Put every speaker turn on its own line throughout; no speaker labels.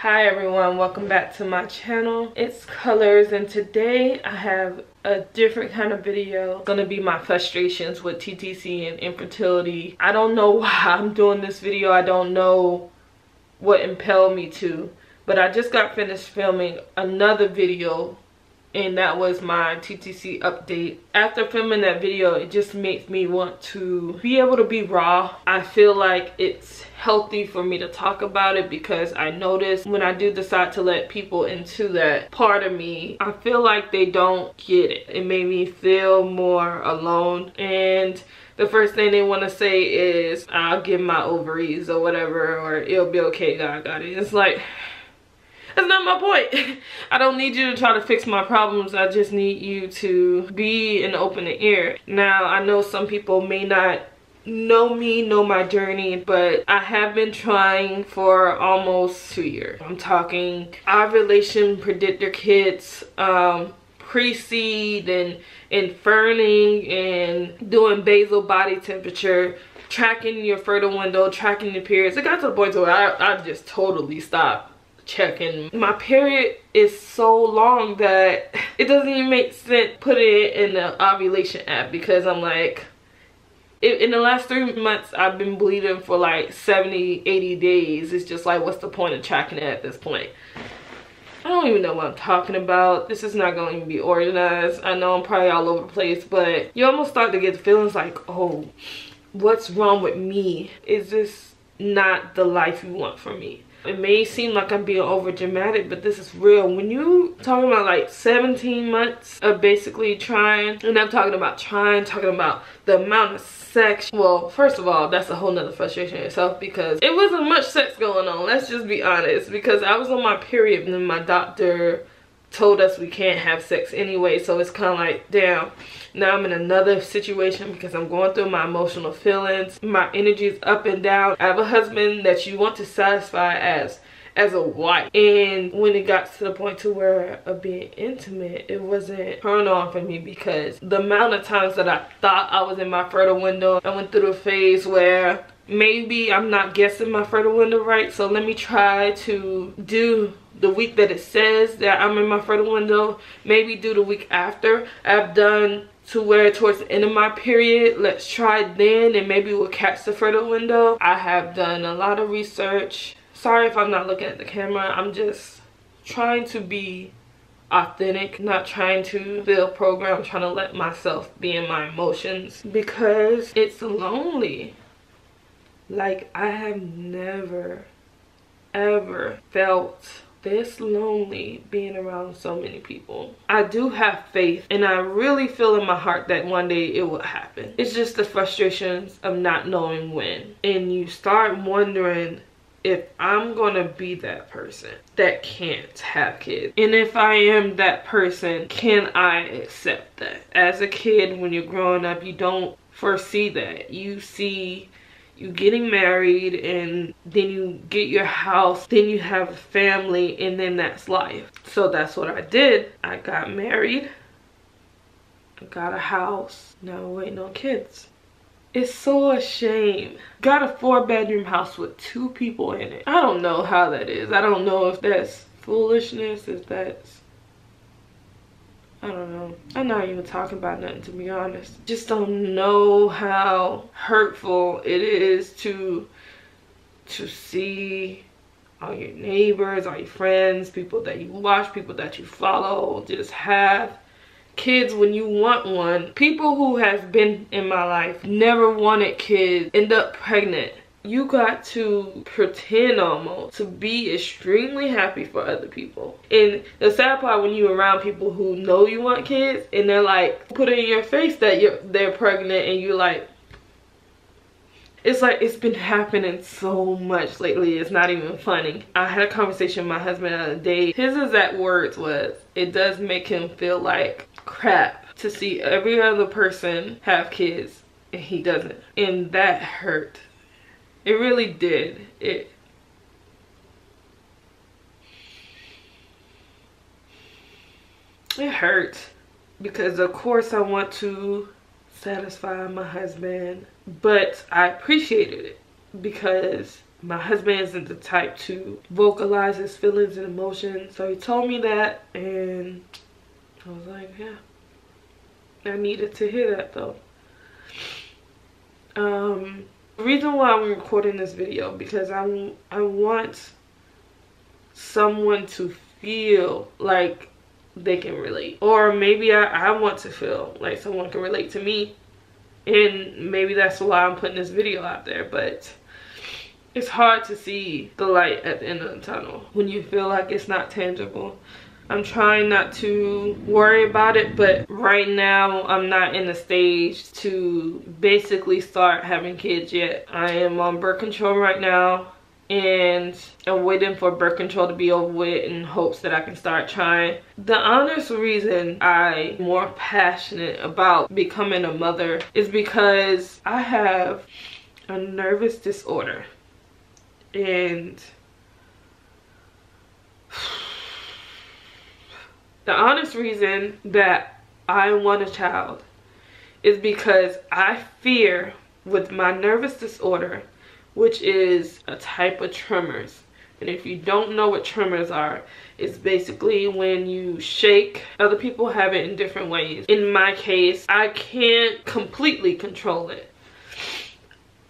Hi everyone, welcome back to my channel. It's Colors, and today I have a different kind of video. It's gonna be my frustrations with TTC and infertility. I don't know why I'm doing this video. I don't know what impelled me to, but I just got finished filming another video, and that was my TTC update. After filming that video, it just makes me want to be able to be raw. I feel like it's healthy for me to talk about it because I notice when I do decide to let people into that part of me, I feel like they don't get it. It made me feel more alone, and the first thing they want to say is, I'll give my ovaries or whatever, or it'll be okay, God got it. It's like, that's not my point. I don't need you to try to fix my problems. I just need you to be an open ear. Now, I know some people may not know me, know my journey, but I have been trying for almost 2 years. I'm talking ovulation predictor kits, pre-seed and inferning, and doing basal body temperature, tracking your fertile window, tracking your periods. It got to the point where I just totally stopped checking. My period is so long that it doesn't even make sense putting it in the ovulation app, because I'm like, in the last 3 months I've been bleeding for like 70-80 days. It's just like, what's the point of tracking it at this point? I don't even know what I'm talking about. This is not going to be organized. I know I'm probably all over the place, but you almost start to get the feelings like, oh, what's wrong with me? Is this not the life you want for me? It may seem like I'm being over dramatic, but this is real. When you talking about like 17 months of basically trying, and I'm talking about talking about the amount of sex. Well, first of all, that's a whole nother frustration in itself, because it wasn't much sex going on. Let's just be honest, because I was on my period and then my doctor told us we can't have sex anyway. So it's kind of like, damn, now I'm in another situation because I'm going through my emotional feelings. My energy is up and down. I have a husband that you want to satisfy as a wife, and when it got to the point to where of being intimate, it wasn't turned on for me, because the amount of times that I thought I was in my fertile window, I went through the phase where maybe I'm not guessing my fertile window right, so let me try to do the week that it says that I'm in my fertile window, maybe do the week after I've done to where towards the end of my period, let's try then, and maybe we'll catch the fertile window. I have done a lot of research. Sorry if I'm not looking at the camera. I'm just trying to be authentic, not trying to feel programmed, trying to let myself be in my emotions, because it's lonely. Like, I have never ever felt this lonely being around so many people. I do have faith, and I really feel in my heart that one day it will happen. It's just the frustrations of not knowing when, and you start wondering if I'm gonna be that person that can't have kids, and if I am that person, can I accept that? As a kid, when you're growing up, you don't foresee that. You see you getting married, and then you get your house, then you have a family, and then that's life. So that's what I did. I got married, I got a house, now we're waiting on kids. It's so a shame. Got a 4-bedroom house with 2 people in it. I don't know how that is. I don't know if that's foolishness, if that's, I don't know. I'm not even talking about nothing, to be honest. Just don't know how hurtful it is to see all your neighbors, all your friends, people that you watch, people that you follow, just have kids when you want one. People who have been in my life never wanted kids, end up pregnant. You got to pretend almost to be extremely happy for other people. And the sad part, when you're around people who know you want kids, and they're like, put it in your face that they're pregnant, and you're like, it's like, it's been happening so much lately, it's not even funny. I had a conversation with my husband the other day. His exact words was, it does make him feel like crap to see every other person have kids and he doesn't. And that hurt. It really did. It hurt, because of course I want to satisfy my husband, but I appreciated it because my husband isn't the type to vocalize his feelings and emotions. So he told me that, and I was like, yeah, I needed to hear that though. The reason why I'm recording this video, because I want someone to feel like they can relate, or maybe I want to feel like someone can relate to me, and maybe that's why I'm putting this video out there. But it's hard to see the light at the end of the tunnel when you feel like it's not tangible. I'm trying not to worry about it, but right now I'm not in the stage to basically start having kids yet. I am on birth control right now, and I'm waiting for birth control to be over with in hopes that I can start trying. The honest reason I'm more passionate about becoming a mother is because I have a nervous disorder, and the honest reason that I want a child is because I fear, with my nervous disorder, which is a type of tremors. And if you don't know what tremors are, it's basically when you shake. Other people have it in different ways. In my case, I can't completely control it.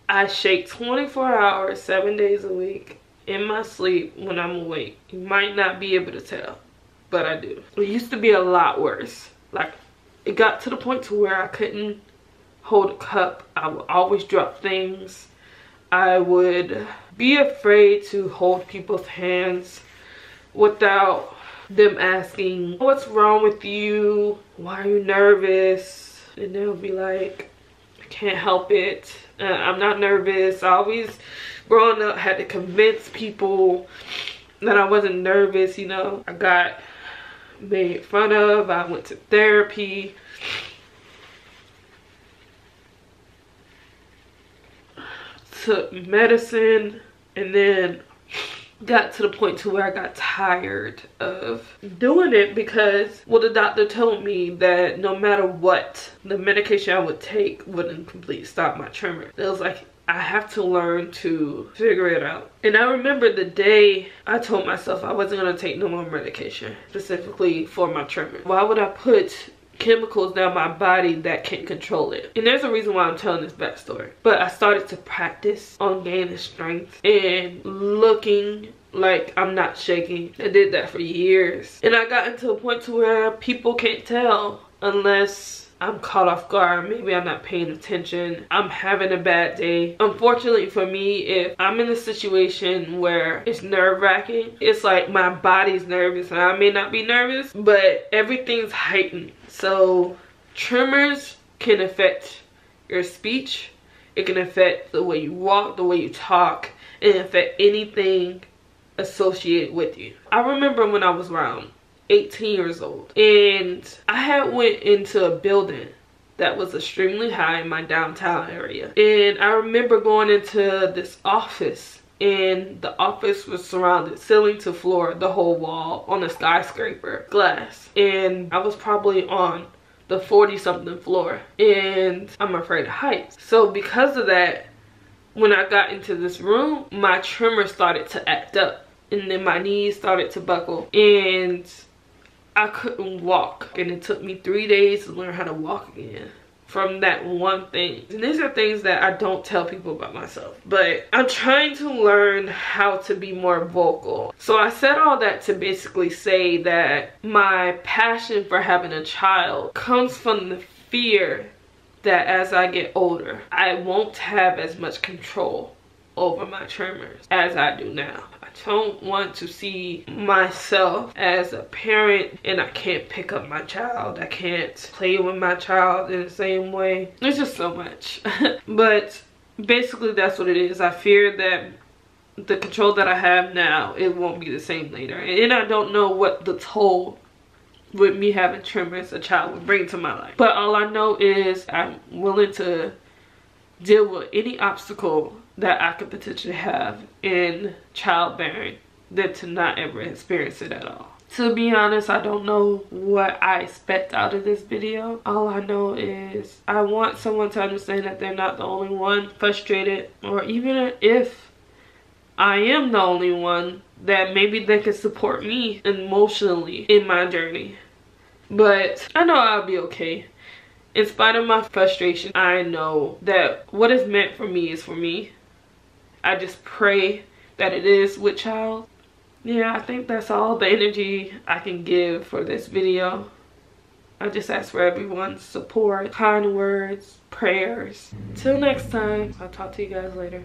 I shake 24 hours, 7 days a week in my sleep when I'm awake. You might not be able to tell, but I do. It used to be a lot worse. Like, it got to the point to where I couldn't hold a cup. I would always drop things. I would be afraid to hold people's hands without them asking, what's wrong with you? Why are you nervous? And they'll be like, I can't help it. I'm not nervous. I always, growing up, had to convince people that I wasn't nervous. You know, I got made fun of. I went to therapy. Took medicine, and then got to the point to where I got tired of doing it, because, well, the doctor told me that no matter what, the medication I would take wouldn't completely stop my tremor. It was like, I have to learn to figure it out. And I remember the day I told myself I wasn't going to take no more medication, specifically for my tremor. Why would I put chemicals down my body that can't control it? And there's a reason why I'm telling this backstory. But I started to practice on gaining strength and looking like I'm not shaking. I did that for years, and I got into a point to where people can't tell unless I'm caught off guard. Maybe I'm not paying attention. I'm having a bad day. Unfortunately for me, if I'm in a situation where it's nerve-wracking, it's like my body's nervous and I may not be nervous, but everything's heightened. So tremors can affect your speech. It can affect the way you walk, the way you talk, and affect anything associated with you. I remember when I was around 18 years old, and I had went into a building that was extremely high in my downtown area, and I remember going into this office, and the office was surrounded ceiling to floor, the whole wall, on a skyscraper, glass, and I was probably on the 40-something floor, and I'm afraid of heights. So because of that, when I got into this room, my tremor started to act up, and then my knees started to buckle, and I couldn't walk. And it took me 3 days to learn how to walk again from that one thing. And these are things that I don't tell people about myself, but I'm trying to learn how to be more vocal. So I said all that to basically say that my passion for having a child comes from the fear that as I get older, I won't have as much control over my tremors as I do now. I don't want to see myself as a parent and I can't pick up my child. I can't play with my child in the same way. There's just so much. But basically that's what it is. I fear that the control that I have now, it won't be the same later. And I don't know what the toll with me having tremors a child would bring to my life. But all I know is I'm willing to deal with any obstacle that I could potentially have in childbearing than to not ever experience it at all. To be honest, I don't know what I expect out of this video. All I know is I want someone to understand that they're not the only one frustrated, or even if I am the only one that maybe they can support me emotionally in my journey. But I know I'll be okay. In spite of my frustration, I know that what is meant for me is for me. I just pray that it is with child. Yeah, I think that's all the energy I can give for this video. I just ask for everyone's support, kind words, prayers. Till next time, I'll talk to you guys later.